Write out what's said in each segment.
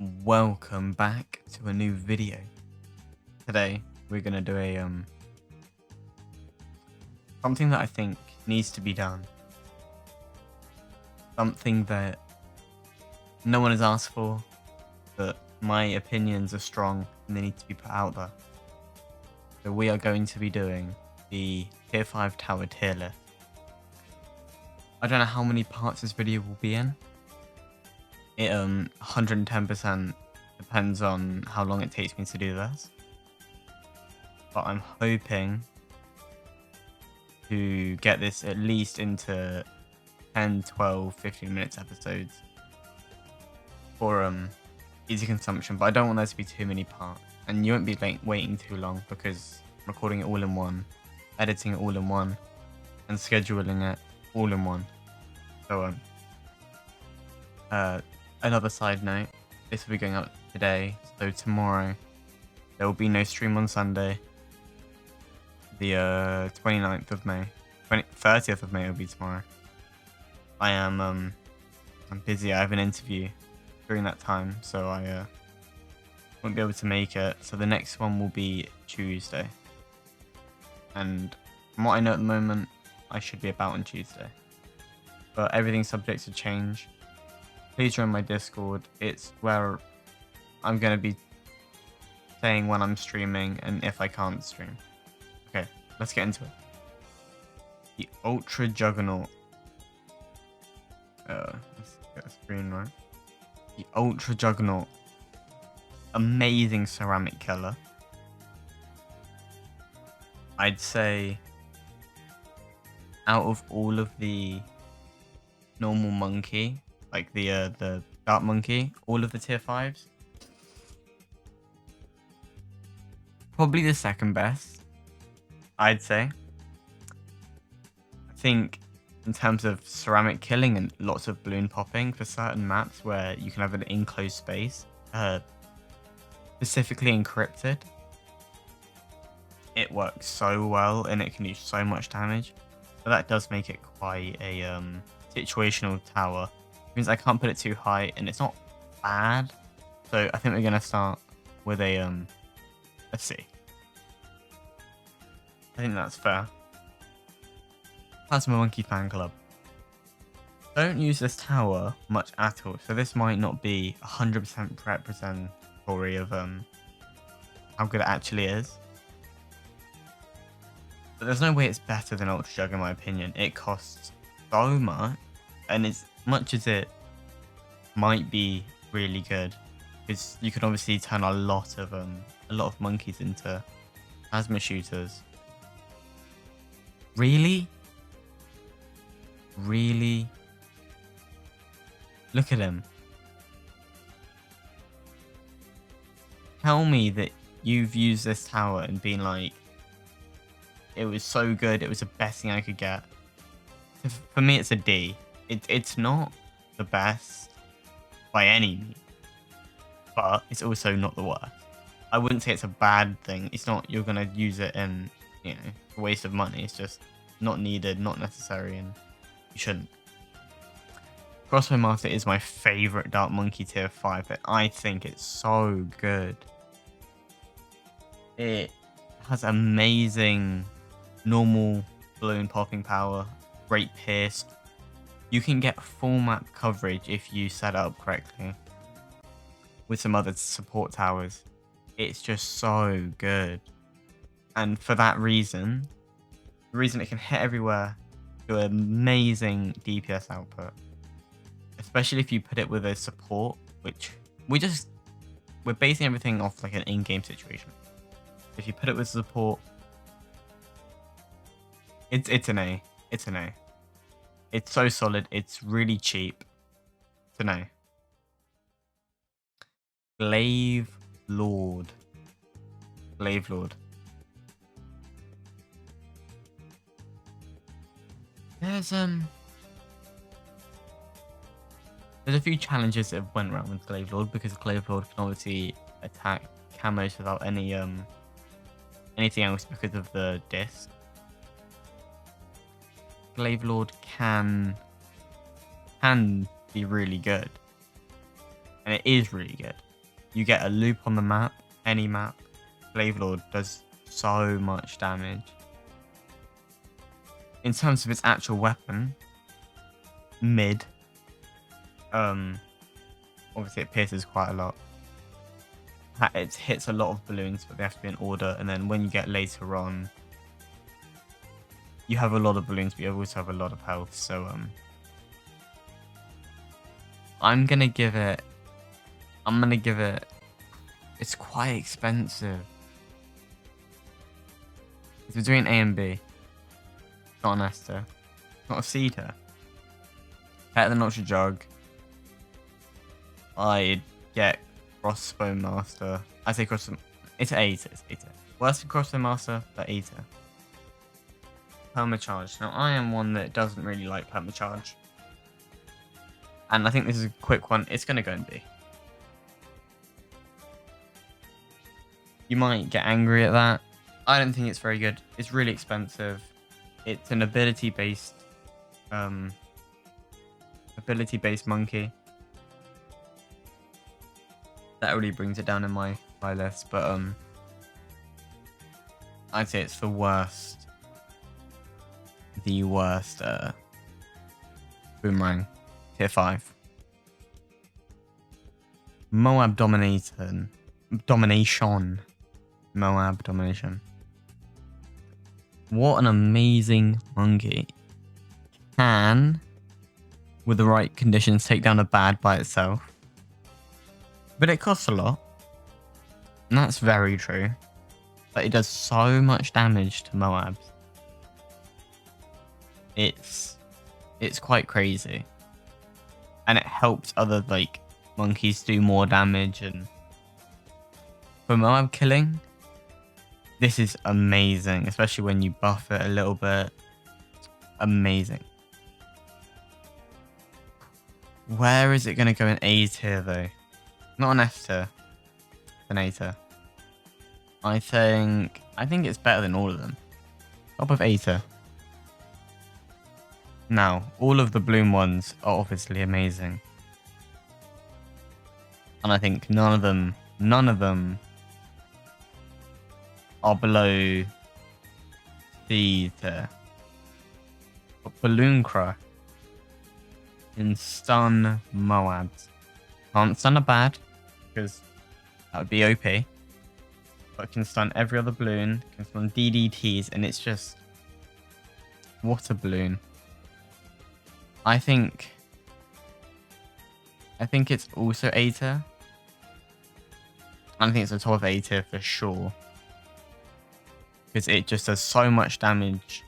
Welcome back to a new video. Today we're gonna do a something that I think needs to be done. Something that no one has asked for, but my opinions are strong and they need to be put out there. So we are going to be doing the tier 5 tower tier list. I don't know how many parts this video will be in. It 110% depends on how long it takes me to do this, but I'm hoping to get this at least into 10, 12, 15 minutes episodes for easy consumption. But I don't want there to be too many parts, and you won't be waiting too long because I'm recording it all in one, editing it all in one, and scheduling it all in one. So another side note, this will be going up today, so tomorrow there will be no stream on Sunday, the 29th of May. 30th of May will be tomorrow. I'm busy. I have an interview during that time, so I won't be able to make it. So the next one will be Tuesday, and from what I know at the moment, I should be about on Tuesday, but everything's subject to change. Please join my Discord. It's where I'm going to be saying when I'm streaming and if I can't stream. Okay, let's get into it. The Ultra Juggernaut. Let's get the screen right. The Ultra Juggernaut. Amazing ceramic killer. I'd say out of all of the normal monkey, like the dark monkey, all of the tier 5s, probably the second best, I'd say. I think in terms of ceramic killing and lots of balloon popping for certain maps where you can have an enclosed space, specifically encrypted, it works so well and it can do so much damage. So that does make it quite a situational tower. It means I can't put it too high, and it's not bad. So I think we're gonna start with a let's see. I think that's fair. Plasma Monkey Fan Club. Don't use this tower much at all, so this might not be 100% representatory of how good it actually is. But there's no way it's better than Ultra Jug in my opinion. It costs so much, and as much as it might be really good, because you can obviously turn a lot of monkeys into plasma shooters. Really? Look at him. Tell me that you've used this tower and been like, it was so good, it was the best thing I could get. For me, it's a D. It's not the best by any means, but it's also not the worst. I wouldn't say it's a bad thing. It's not you're gonna use it in, a waste of money. It's just not needed, not necessary, and you shouldn't. Crossbow Master is my favorite Dark Monkey tier 5, but I think it's so good. It has amazing normal balloon popping power, great pierce. You can get full map coverage if you set it up correctly with some other support towers. It's just so good. And for that reason, the reason it can hit everywhere, do amazing DPS output. Especially if you put it with a support, which we're basing everything off like an in-game situation. If you put it with support, it's an A. It's an A. It's so solid. It's really cheap. It's an A. Glaive Lord. Glaive Lord. There's a few challenges that went around with Glaive Lord, because Glaive Lord can obviously attack camos without any anything else because of the disc. Glaive Lord can be really good, and it is really good. You get a loop on the map, any map. Slave Lord does so much damage. In terms of its actual weapon, mid. Obviously it pierces quite a lot. It hits a lot of balloons, but they have to be in order. And then when you get later on, you have a lot of balloons, but you also have a lot of health. So I'm gonna give it. It's quite expensive. It's between A and B. Not an S tier. Not a C tier. Better than Ultra Jug. I'd get Crossbow Master. I say Crossbow. It's A tier. It's A tier. Worse than Crossbow Master, but A tier. Permacharge. Now I am one that doesn't really like Permacharge. And I think this is a quick one. It's gonna go in B. You might get angry at that. I don't think it's very good. It's really expensive. It's an ability-based monkey. That really brings it down in my list, but I'd say it's the worst boomerang. Tier 5. Moab Domination. Moab Domination. What an amazing monkey. Can, with the right conditions, take down a bad by itself. But it costs a lot. And that's very true. But it does so much damage to Moabs. It's quite crazy. And it helps other monkeys do more damage. And for Moab killing, this is amazing, especially when you buff it a little bit. Amazing. Where is it going to go in A tier though? Not an F tier. An A tier. I think it's better than all of them. Top of A tier. Now, all of the bloom ones are obviously amazing. And I think none of them are below C tier. But Balloon Crush can stun Moabs. Can't stun a bad, because that would be OP. But can stun every other balloon, can stun DDTs, and it's just... What a balloon. I think it's also A tier. I think it's the top of A tier for sure. Because it just does so much damage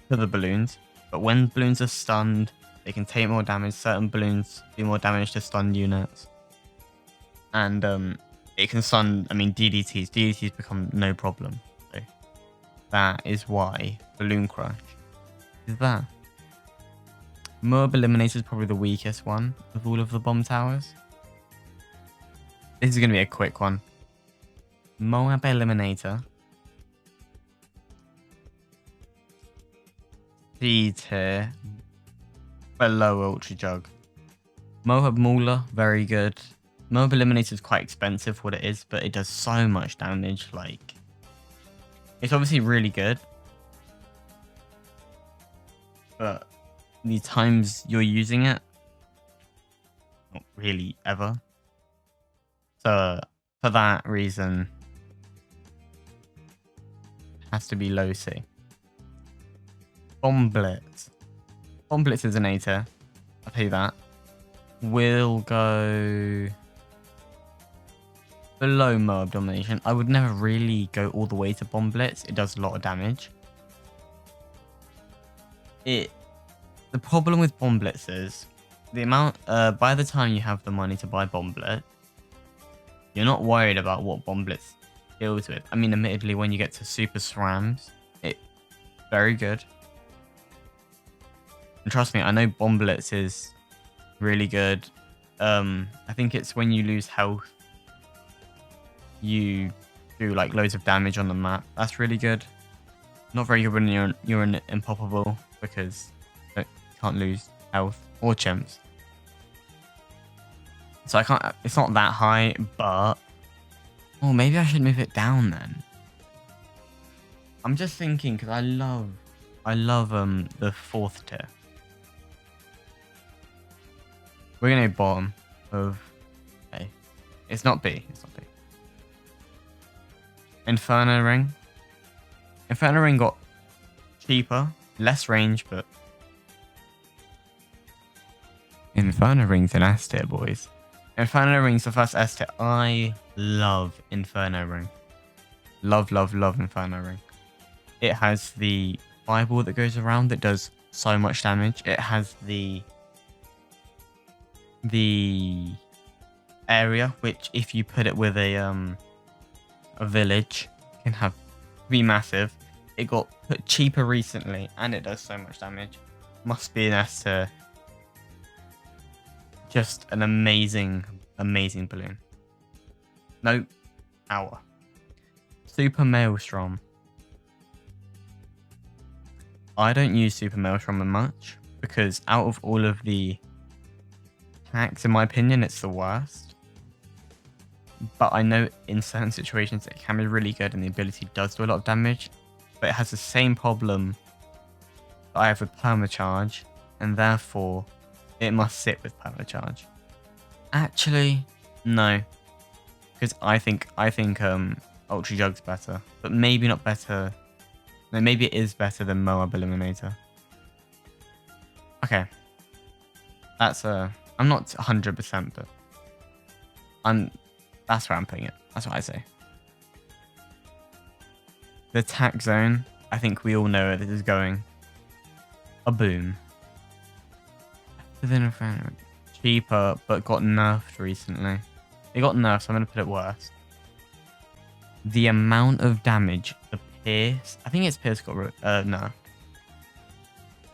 to the balloons. But when balloons are stunned, they can take more damage. Certain balloons do more damage to stunned units. And it can stun, DDTs. DDTs become no problem. So that is why Balloon Crush is that. Moab Eliminator is probably the weakest one of all of the bomb towers. This is going to be a quick one. Moab Eliminator. C tier. Below Ultra Jug. Moab Mauler, very good. Moab Eliminator is quite expensive for what it is, but it does so much damage. It's obviously really good. But the times you're using it, not really ever. So for that reason, it has to be low C. Bomb Blitz. Bomb Blitz is an A tier. I'll tell you that. We'll go below Moab Domination. I would never really go all the way to Bomb Blitz. It does a lot of damage. The problem with Bomb Blitz is the amount, by the time you have the money to buy Bomb Blitz, you're not worried about what Bomb Blitz deals with. Admittedly, when you get to Super SRAMs, it's very good. And trust me, I know Bomb Blitz is really good. I think it's when you lose health, you do loads of damage on the map. That's really good. Not very good when you're in Impoppable, because you can't lose health or chimps. So it's not that high, but Oh, maybe I should move it down then. I'm just thinking because I love the 4th tier. We're gonna go bottom of A. It's not B. It's not B. Inferno Ring. Inferno Ring got cheaper, less range, but Inferno Ring's an S tier, boys. Inferno Ring's the first S tier. I love Inferno Ring. Love, love, love Inferno Ring. It has the fireball that goes around that does so much damage. It has the area which, if you put it with a village, can be massive. It got put cheaper recently, and it does so much damage. Must be an S tier. Just an amazing, amazing balloon. No, hour. Super Maelstrom. I don't use Super Maelstrom much because out of all of the attacks, in my opinion, it's the worst. But I know in certain situations it can be really good and the ability does do a lot of damage. But it has the same problem that I have with Permacharge, and therefore it must sit with Permacharge. Actually, no. Because I think Ultra Jug's better. But maybe not better. No, maybe it is better than Moab Eliminator. Okay. That's I'm not 100%, but that's where I'm putting it. That's what I say. The attack zone, I think we all know where this is going. A boom. Within a friend. Cheaper, but got nerfed recently. It got nerfed, so I'm going to put it worse. The amount of damage the Pierce... I think it's Pierce got... no.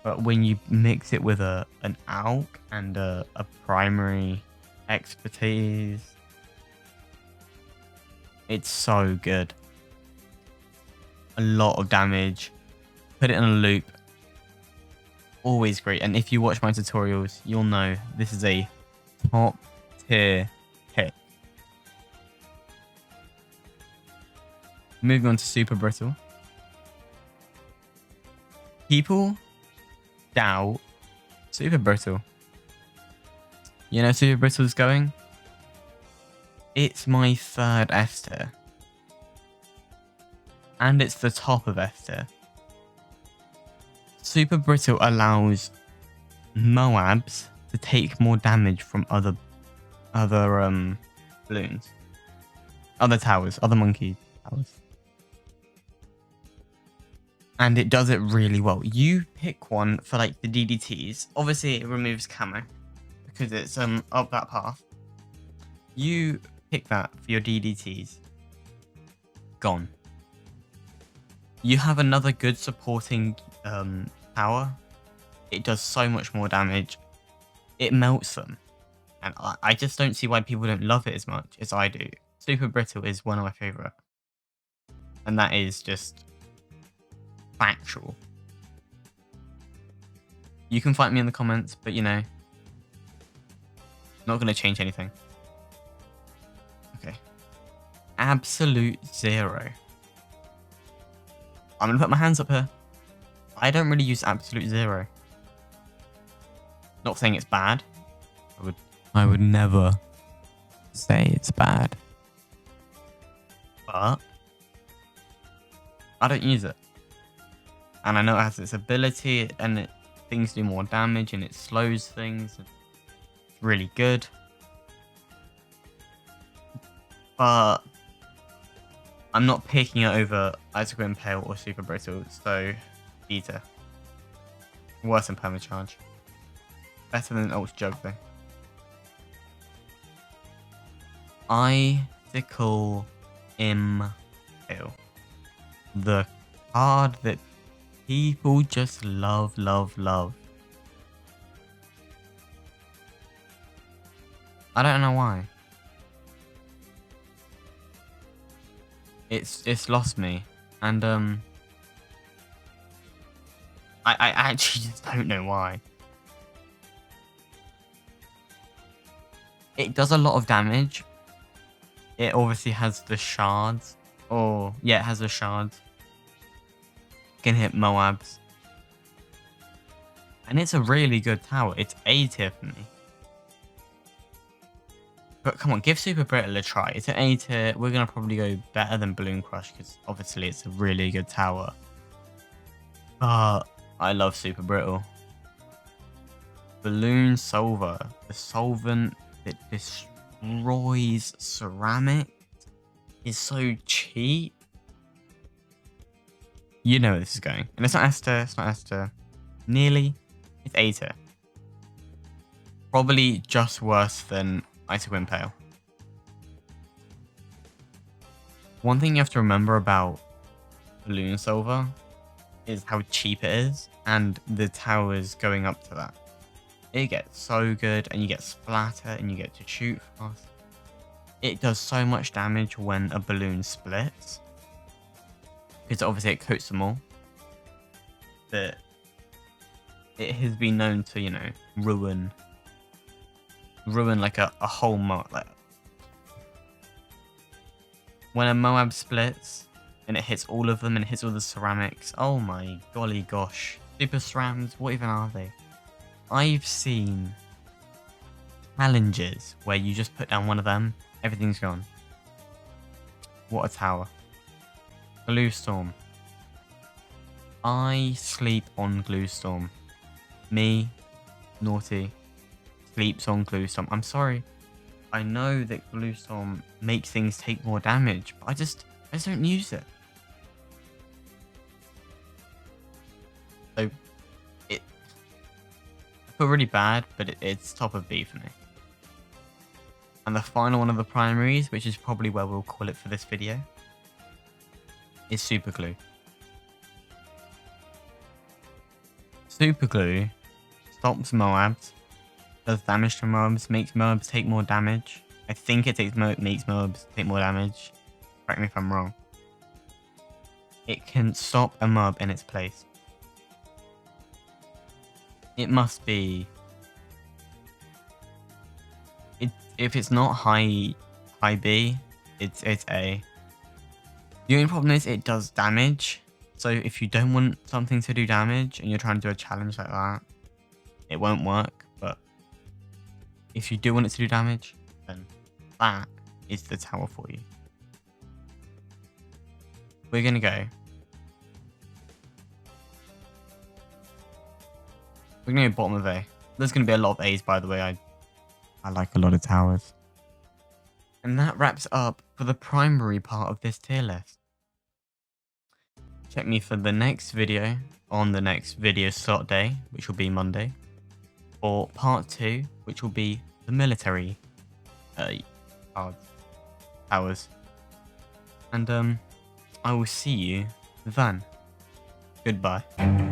But when you mix it with an AUG and a primary expertise... It's so good. A lot of damage. Put it in a loop. Always great. And if you watch my tutorials, you'll know this is a top tier pick. Moving on to Super Brittle. People doubt Super Brittle. You know Super Brittle's going? It's my 3rd S tier. And it's the top of S tier. Super Brittle allows Moabs to take more damage from other balloons. Other towers, other monkey towers. And it does it really well. You pick one for like the DDTs. Obviously it removes camo because it's up that path. You pick that for your DDTs. Gone. You have another good supporting tower. It does so much more damage. It melts them. And I just don't see why people don't love it as much as I do. Super Brittle is one of my favourite. And that is just factual. You can fight me in the comments, but you know, not going to change anything. Okay. Absolute Zero. I'm going to put my hands up here. I don't really use Absolute Zero. Not saying it's bad. I would never say it's bad. But I don't use it. And I know it has its ability and things do more damage and it slows things. It's really good. But I'm not picking it over Icicle Impale or Super Brittle, so Beta. Worse than Permacharge. Better than Ultra Jug though. Icicle Impale. The card that people just love, love, love. I don't know why. It's lost me, and I actually just don't know why. It does a lot of damage. It obviously has the shards. Oh, yeah, it has the shards. Can hit Moabs. And it's a really good tower. It's A tier for me. But come on, give Super Brittle a try. It's an A tier. We're going to probably go better than Balloon Crush because obviously it's a really good tower. But I love Super Brittle. Balloon Solver. The solvent that destroys ceramic is so cheap. You know where this is going. And it's not Esther. It's not Esther. Nearly. It's A tier. Probably just worse than Icy Wind Pale. One thing you have to remember about Balloon Solver is how cheap it is and the towers going up to that. It gets so good and you get splatter and you get to shoot fast. It does so much damage when a balloon splits. Because obviously it coats them all. But it has been known to, you know, ruin like a whole Moab. Like, when a Moab splits and it hits all of them and it hits all the ceramics, oh my golly gosh. Super Cerams, what even are they? I've seen challenges where you just put down one of them, everything's gone. What a tower. Glue Storm. I sleep on Glue Storm. Me, naughty, sleeps on Glue Storm. I'm sorry. I know that Glue Storm makes things take more damage, but I just don't use it. So, I feel really bad, but it's top of B for me. And the final one of the primaries, which is probably where we'll call it for this video, is Super Glue. Super Glue stops Moabs, does damage to Moabs, makes Moabs take more damage. I think it makes Moabs take more damage. Correct me if I'm wrong. It can stop a Moab in its place. It must be... if it's not high B, it's A. The only problem is it does damage. So if you don't want something to do damage and you're trying to do a challenge like that, it won't work. But if you do want it to do damage, then that is the tower for you. We're going to go. We're going to go bottom of A. There's going to be a lot of A's, by the way. I like a lot of towers. And that wraps up for the primary part of this tier list. Check me for the next video on the next video slot day, which will be Monday, or part 2, which will be the military towers. And I will see you then. Goodbye.